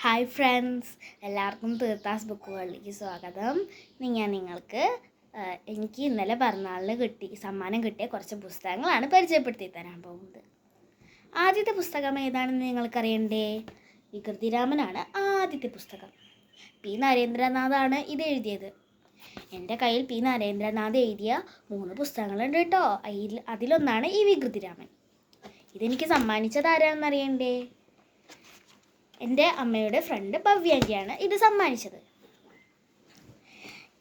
Hi friends, എല്ലാവർക്കും തീർത്താസ് book വേൾഡിലേക്ക് സ്വാഗതം. ഞാൻ നിങ്ങൾക്ക് എനിക്ക് ഇന്നലെ പിറന്നാളിന് സമ്മാനം കിട്ടിയ കുറച്ച് പുസ്തകങ്ങളാണ് പരിചയപ്പെടുത്തി തരാൻ പോകുന്നത്. ആദ്യത്തെ പുസ്തകം ഏതാണെന്ന് നിങ്ങൾക്കറിയണ്ടേ? വികൃതിരാമനാണ് ആദ്യത്തെ പുസ്തകം. പി നരേന്ദ്രനാഥാണ് ഇത് എഴുതിയത്. എൻ്റെ കയ്യിൽ പി നരേന്ദ്രനാഥ് എഴുതിയ 3 പുസ്തകങ്ങളുണ്ട് കേട്ടോ. അതിലൊന്നാണ് ഈ വികൃതിരാമൻ. ഇതെനിക്ക് സമ്മാനിച്ചത് ആരാണെന്നറിയണ്ടേ? എൻ്റെ അമ്മയുടെ ഫ്രണ്ട് ഭവ്യാൻ്റിയാണ് ഇത് സമ്മാനിച്ചത്.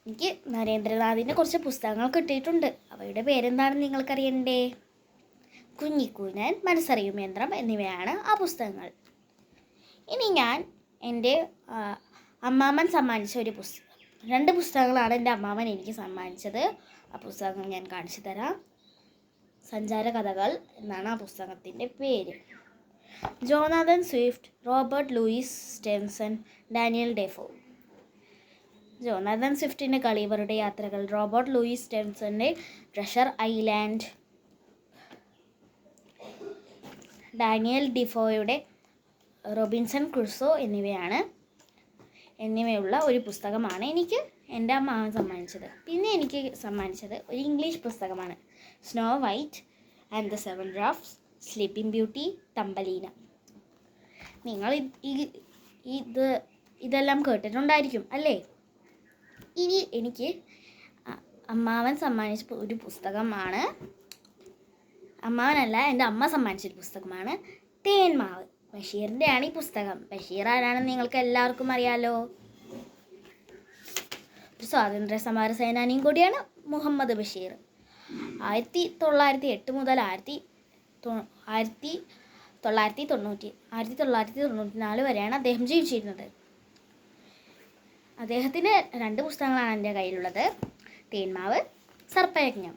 എനിക്ക് നരേന്ദ്രനാഥിൻ്റെ കുറച്ച് പുസ്തകങ്ങൾ കിട്ടിയിട്ടുണ്ട്. അവയുടെ പേരെന്താണെന്ന് നിങ്ങൾക്കറിയണ്ടേ? കുഞ്ഞിക്കൂനൻ, മനസ്സറിയും യന്ത്രം എന്നിവയാണ് ആ പുസ്തകങ്ങൾ. ഇനി ഞാൻ എൻ്റെ അമ്മാമ്മൻ സമ്മാനിച്ച 2 പുസ്തകങ്ങളാണ് എൻ്റെ അമ്മാമ്മൻ എനിക്ക് സമ്മാനിച്ചത്. ആ പുസ്തകങ്ങൾ ഞാൻ കാണിച്ചു തരാം. സഞ്ചാര കഥകൾ എന്നാണ് ആ പുസ്തകത്തിൻ്റെ പേര്. Jonathan Swift, Robert Louis Stevenson, Daniel Defoe. Jonathan സ്വിഫ്റ്റിൻ്റെ കളിവരുടെ യാത്രകൾ, റോബർട്ട് ലൂയിസ് സ്റ്റെവൻസൻ്റെ ട്രഷർ ഐലാൻഡ്, ഡാനിയൽ ഡിഫോയുടെ റോബിൻസൺ ക്രൂസോ എന്നിവയുള്ള ഒരു പുസ്തകമാണ് എനിക്ക് എൻ്റെ അമ്മ സമ്മാനിച്ചത്. പിന്നെ എനിക്ക് സമ്മാനിച്ചത് ഒരു ഇംഗ്ലീഷ് പുസ്തകമാണ്. Snow white and the 7 dwarfs, sleeping beauty, Thumbelina. നിങ്ങൾ ഇതെല്ലാം കേട്ടിട്ടുണ്ടായിരിക്കും അല്ലേ? ഇനി എനിക്ക് അമ്മാവൻ സമ്മാനിച്ച ഒരു പുസ്തകമാണ്, അമ്മാവനല്ല എൻ്റെ അമ്മ സമ്മാനിച്ചൊരു പുസ്തകമാണ് തേന്മാവ്. ബഷീറിൻ്റെയാണ് ഈ പുസ്തകം. ബഷീർ ആരാണെന്ന് നിങ്ങൾക്ക് എല്ലാവർക്കും അറിയാലോ. ഒരു സ്വാതന്ത്ര്യ സമര സേനാനിയും കൂടിയാണ് മുഹമ്മദ് ബഷീർ. 1908 മുതൽ 1994 വരെയാണ് അദ്ദേഹം ജീവിച്ചിരുന്നത്. അദ്ദേഹത്തിന് 2 പുസ്തകങ്ങളാണ് എൻ്റെ കയ്യിലുള്ളത്. തേന്മാവ്, സർപ്പയജ്ഞം.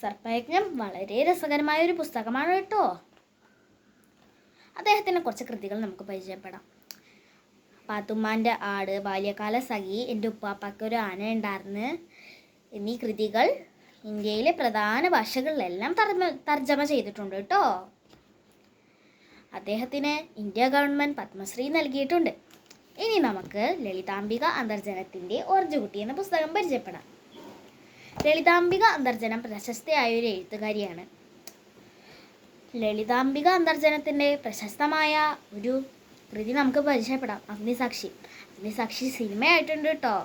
സർപ്പയജ്ഞം വളരെ രസകരമായ ഒരു പുസ്തകമാണ് കേട്ടോ. അദ്ദേഹത്തിൻ്റെ കുറച്ച് കൃതികൾ നമുക്ക് പരിചയപ്പെടാം. പാത്തുമ്മാൻ്റെ ആട്, ബാല്യകാല സഖി, എൻ്റെ ഉപ്പാപ്പയ്ക്കൊരു ആന ഉണ്ടായിരുന്നു എന്നീ കൃതികൾ ഇന്ത്യയിലെ പ്രധാന ഭാഷകളിലെല്ലാം തർജ്ജമ ചെയ്തിട്ടുണ്ട് കേട്ടോ. അദ്ദേഹത്തിന് ഇന്ത്യ ഗവൺമെൻറ് പത്മശ്രീ നൽകിയിട്ടുണ്ട്. ഇനി നമുക്ക് ലളിതാംബിക അന്തർജനത്തിൻ്റെ ഓർജുകുട്ടി എന്ന പുസ്തകം പരിചയപ്പെടാം. ലളിതാംബിക അന്തർജനം പ്രശസ്തയായ ഒരു എഴുത്തുകാരിയാണ്. ലളിതാംബിക അന്തർജനത്തിൻ്റെ പ്രശസ്തമായ ഒരു കൃതി നമുക്ക് പരിചയപ്പെടാം. അഗ്നിസാക്ഷി. അഗ്നിസാക്ഷി സിനിമയായിട്ടുണ്ട് കേട്ടോ.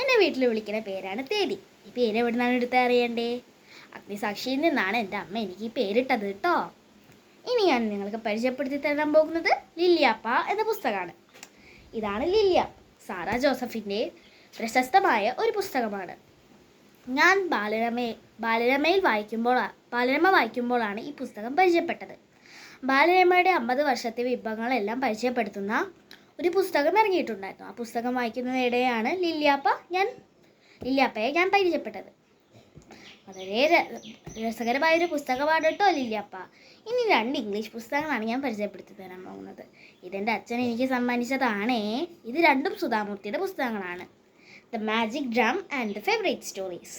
എൻ്റെ വീട്ടിൽ വിളിക്കുന്ന പേരാണ് തേടി. ഈ പേര് എവിടെ നിന്നാണ് എടുത്ത് അറിയണ്ടേ? അഗ്നിസാക്ഷിയിൽ നിന്നാണ് എൻ്റെ അമ്മ എനിക്ക് ഈ പേരിട്ടത് കേട്ടോ. ഇനി ഞാൻ നിങ്ങൾക്ക് പരിചയപ്പെടുത്തി തരാൻ പോകുന്നത് ലില്ലിയാപ്പ എന്ന പുസ്തകമാണ്. ഇതാണ് ലില്ലിയ. സാറ ജോസഫിൻ്റെ പ്രശസ്തമായ ഒരു പുസ്തകമാണ്. ഞാൻ ബാലരമ വായിക്കുമ്പോഴാണ് ഈ പുസ്തകം പരിചയപ്പെട്ടത്. ബാലരമയുടെ 50 വർഷത്തെ വിഭവങ്ങളെല്ലാം പരിചയപ്പെടുത്തുന്ന ഒരു പുസ്തകം ഇറങ്ങിയിട്ടുണ്ടായിരുന്നു. ആ പുസ്തകം വായിക്കുന്നതിനിടെയാണ് ലില്ലിയാപ്പയെ ഞാൻ പരിചയപ്പെട്ടത്. വളരെ രസകരമായൊരു പുസ്തകമാണ് കേട്ടോ ലില്ലിയാപ്പ. ഇനി 2 ഇംഗ്ലീഷ് പുസ്തകങ്ങളാണ് ഞാൻ പരിചയപ്പെടുത്തി തരാൻ പോകുന്നത്. ഇതെൻ്റെ അച്ഛൻ എനിക്ക് സമ്മാനിച്ചതാണേ. ഇത് 2ഉം സുധാമൂർത്തിയുടെ പുസ്തകങ്ങളാണ്. The magic drum and the favourite stories.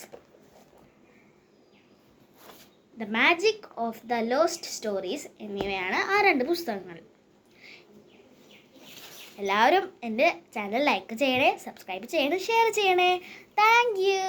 The magic of the lost stories എന്നിവയാണ് ആ 2 പുസ്തകങ്ങൾ. എല്ലാവരും എൻ്റെ ചാനൽ ലൈക്ക് ചെയ്യണേ, സബ്സ്ക്രൈബ് ചെയ്യണേ, ഷെയർ ചെയ്യണേ. Thank you.